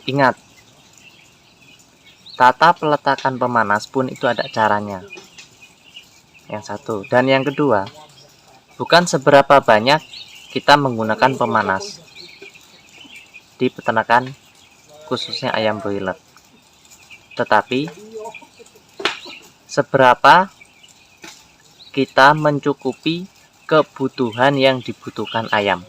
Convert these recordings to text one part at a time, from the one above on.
Ingat, tata peletakan pemanas pun itu ada caranya. Yang satu. Dan yang kedua, bukan seberapa banyak kita menggunakan pemanas di peternakan khususnya ayam broiler, tetapi seberapa kita mencukupi kebutuhan yang dibutuhkan ayam.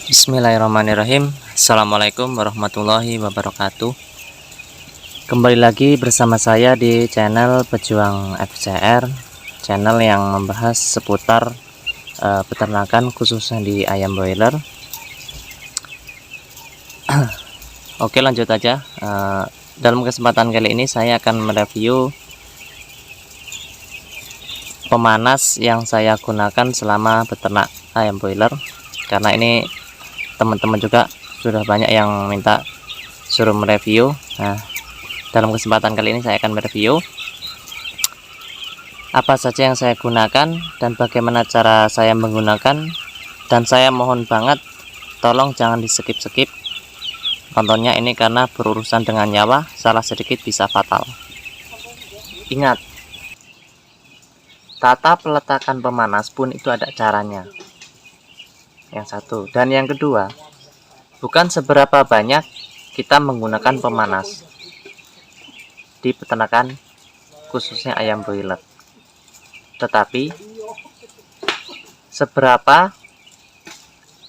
Bismillahirrahmanirrahim. Assalamualaikum warahmatullahi wabarakatuh. Kembali lagi bersama saya di channel Pejuang FCR, channel yang membahas seputar peternakan khususnya di ayam broiler. Oke, lanjut aja. Dalam kesempatan kali ini saya akan mereview pemanas yang saya gunakan selama beternak ayam broiler, karena ini teman-teman juga sudah banyak yang minta suruh mereview. Nah, dalam kesempatan kali ini saya akan mereview apa saja yang saya gunakan dan bagaimana cara saya menggunakan, dan saya mohon banget tolong jangan di skip-skip nontonnya ini, karena berurusan dengan nyawa, salah sedikit bisa fatal. Ingat, tata peletakan pemanas pun itu ada caranya. Yang satu. Dan yang kedua, bukan seberapa banyak kita menggunakan pemanas di peternakan khususnya ayam broiler, tetapi seberapa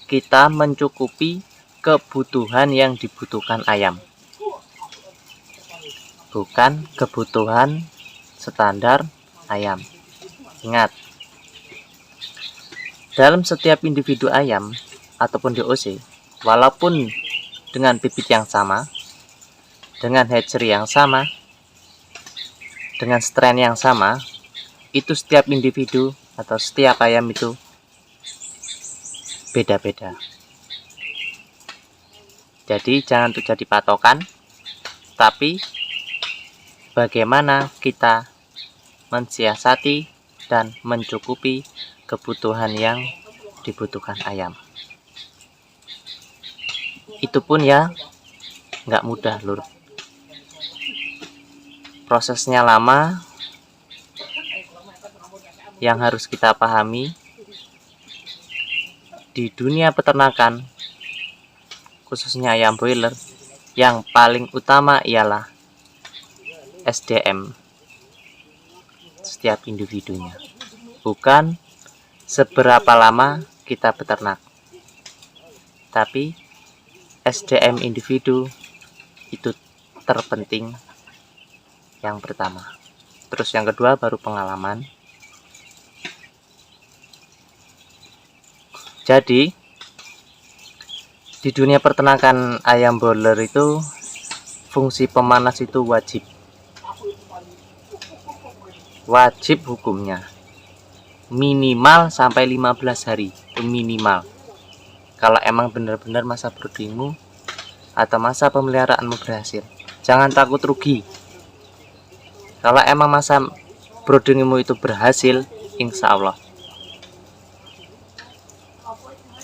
kita mencukupi kebutuhan yang dibutuhkan ayam, bukan kebutuhan standar ayam. Ingat, dalam setiap individu ayam ataupun DOC, walaupun dengan bibit yang sama, dengan hatchery yang sama, dengan strain yang sama, itu setiap individu atau setiap ayam itu beda-beda. Jadi jangan untuk jadi patokan, tapi bagaimana kita mensiasati dan mencukupi kebutuhan yang dibutuhkan ayam. Itu pun ya nggak mudah, lur. Prosesnya lama. Yang harus kita pahami di dunia peternakan khususnya ayam broiler, yang paling utama ialah SDM setiap individunya, bukan seberapa lama kita beternak, tapi SDM individu itu terpenting yang pertama. Terus yang kedua baru pengalaman. Jadi di dunia peternakan ayam broiler itu fungsi pemanas itu wajib hukumnya, minimal sampai 15 hari itu minimal. Kalau emang benar-benar masa broodingmu atau masa pemeliharaanmu berhasil, jangan takut rugi. Kalau emang masa broodingmu itu berhasil, insya Allah.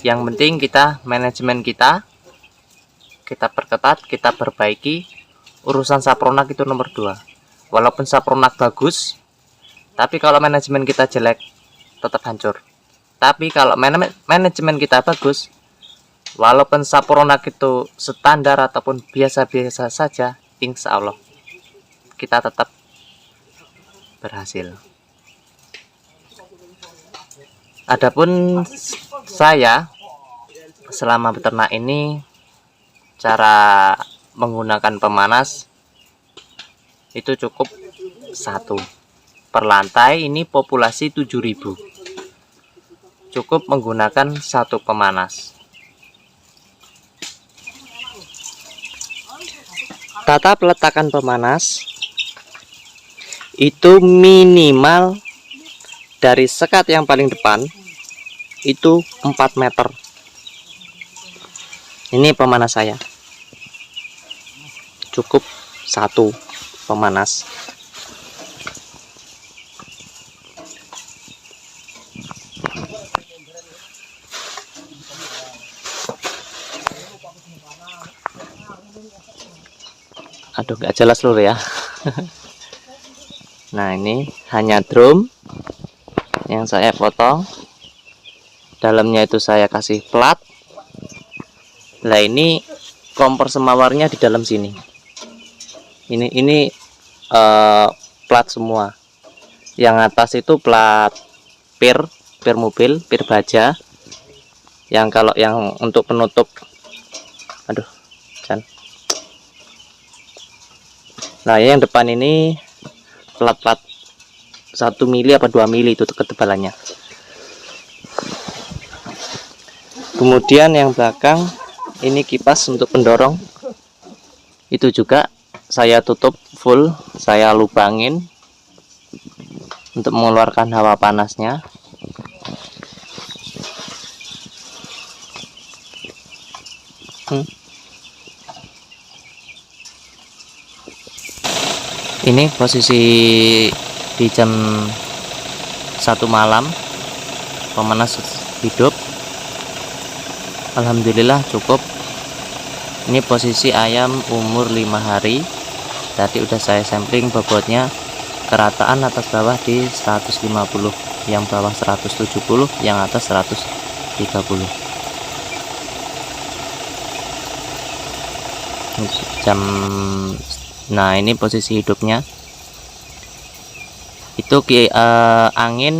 Yang penting kita manajemen kita perketat, kita perbaiki. Urusan sapronak itu nomor 2. Walaupun sapronak bagus, tapi kalau manajemen kita jelek, tetap hancur. Tapi kalau manajemen kita bagus, walaupun sapronak itu standar ataupun biasa-biasa saja, insya Allah kita tetap berhasil. Adapun saya selama beternak ini, cara menggunakan pemanas itu cukup 1 per lantai. Ini populasi 7.000, cukup menggunakan 1 pemanas. Tata peletakan pemanas itu minimal dari sekat yang paling depan itu 4 meter. Ini pemanas saya, cukup 1 pemanas. nggak jelas lur ya. Nah, ini hanya drum yang saya potong, dalamnya itu saya kasih plat. Nah, ini kompor semawarnya di dalam sini. Ini plat semua. Yang atas itu plat pir mobil, pir baja. Yang kalau yang untuk penutup, aduh, kan. Nah, yang depan ini plat 1 mili apa 2 mili itu ketebalannya. Kemudian yang belakang ini kipas untuk pendorong, itu juga saya tutup full, saya lubangin untuk mengeluarkan hawa panasnya. Ini posisi di jam 1 malam, pemanas hidup. Alhamdulillah cukup. Ini posisi ayam umur 5 hari. Tadi udah saya sampling bobotnya, kerataan atas bawah di 150, yang bawah 170, yang atas 130. Nah, ini posisi hidupnya. Itu angin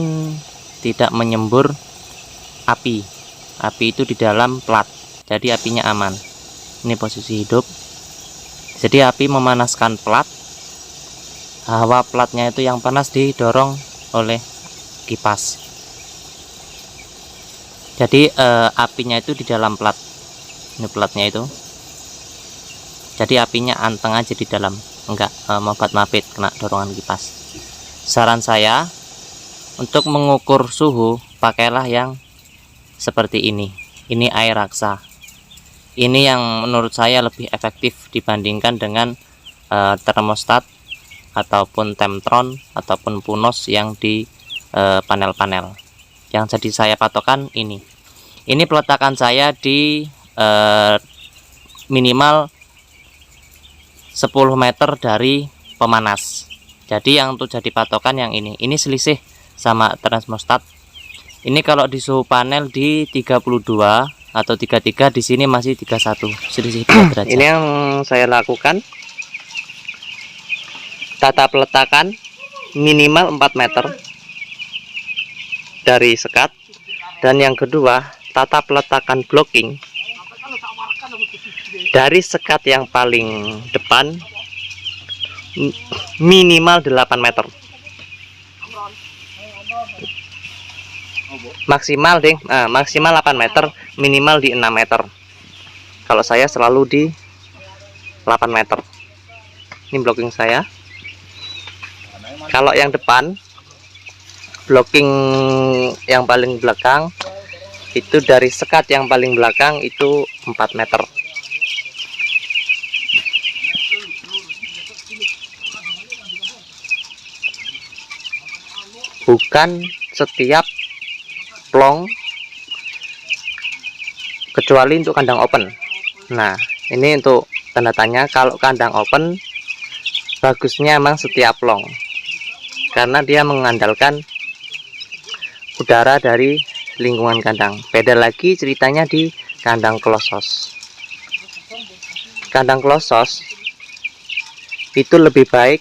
tidak menyembur api itu di dalam plat, jadi apinya aman. Ini posisi hidup. Jadi api memanaskan plat, hawa platnya itu yang panas didorong oleh kipas. Jadi apinya itu di dalam plat. Ini platnya itu. Jadi apinya anteng aja di dalam, enggak mabat-mabit kena dorongan kipas. Saran saya untuk mengukur suhu, pakailah yang seperti ini. Ini air raksa. Ini yang menurut saya lebih efektif dibandingkan dengan termostat ataupun Temtron ataupun Punos yang di panel-panel. Yang jadi saya patokan ini. Ini peletakan saya di minimal 10 meter dari pemanas. Jadi yang untuk jadi patokan yang ini selisih sama termostat. Ini kalau di suhu panel di 32 atau 33, di sini masih 31, selisih 2 derajat. Ini yang saya lakukan, tata peletakan minimal 4 meter dari sekat. Dan yang kedua, tata peletakan blocking dari sekat yang paling depan minimal 8 meter. Maksimal maksimal 8 meter, minimal di 6 meter. Kalau saya selalu di 8 meter. Ini blocking saya. Kalau yang depan, blocking yang paling belakang itu dari sekat yang paling belakang itu 4 meter. Bukan setiap plong, kecuali untuk kandang open. Nah, ini untuk tanda tanya. Kalau kandang open, bagusnya emang setiap plong, karena dia mengandalkan udara dari lingkungan kandang. Beda lagi ceritanya di kandang klosos. Kandang klosos itu lebih baik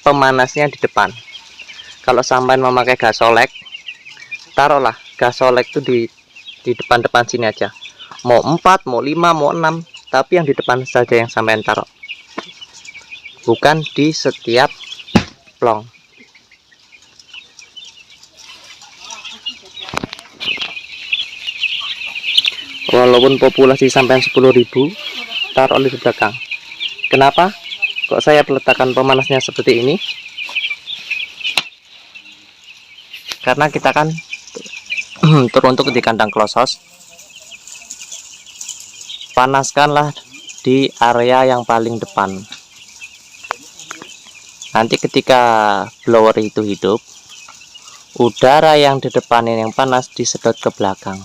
pemanasnya di depan. Kalau sampai memakai gasolek, taruhlah gasolek itu di depan sini aja. Mau 4, mau 5, mau 6, tapi yang di depan saja yang sampai taruh. Bukan di setiap plong. Walaupun populasi sampai 10.000, taruh di belakang. Kenapa kok saya letakkan pemanasnya seperti ini? Karena kita kan teruntuk di kandang klosos, panaskanlah di area yang paling depan. Nanti ketika blower itu hidup, udara yang di depan ini yang panas disedot ke belakang.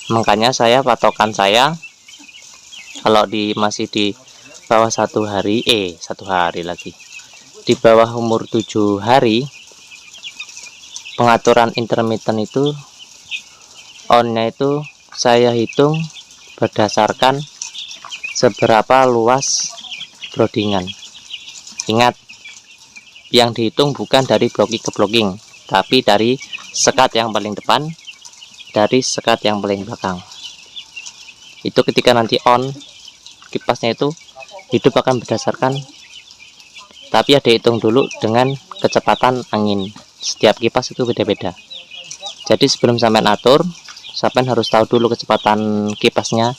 Makanya patokan saya kalau masih di bawah 1 hari lagi, di bawah umur 7 hari, pengaturan intermittent itu on-nya itu saya hitung berdasarkan seberapa luas broodingan. Ingat, yang dihitung bukan dari blocking ke blocking, tapi dari sekat yang paling depan, dari sekat yang paling belakang. Itu ketika nanti on, kipasnya itu hidup akan berdasarkan, tapi ada hitung dulu dengan kecepatan angin. Setiap kipas itu beda-beda. Jadi sebelum sampean atur, sampean harus tahu dulu kecepatan kipasnya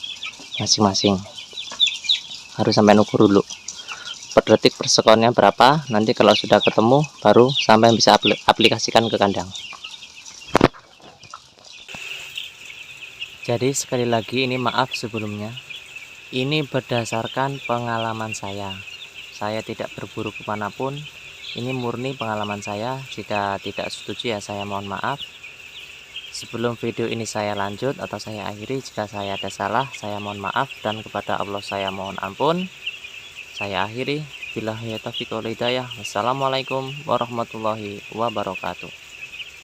masing-masing. Harus sampean ukur dulu per detik per sekonnya berapa. Nanti kalau sudah ketemu, baru sampean bisa aplikasikan ke kandang. Jadi sekali lagi ini maaf sebelumnya, ini berdasarkan pengalaman saya. Saya tidak berburu kemanapun, ini murni pengalaman saya. Jika tidak setuju ya saya mohon maaf. Sebelum video ini saya lanjut atau saya akhiri, jika saya ada salah saya mohon maaf, dan kepada Allah saya mohon ampun. Saya akhiri, billahi taufiq wal hidayah. Wassalamualaikum warahmatullahi wabarakatuh.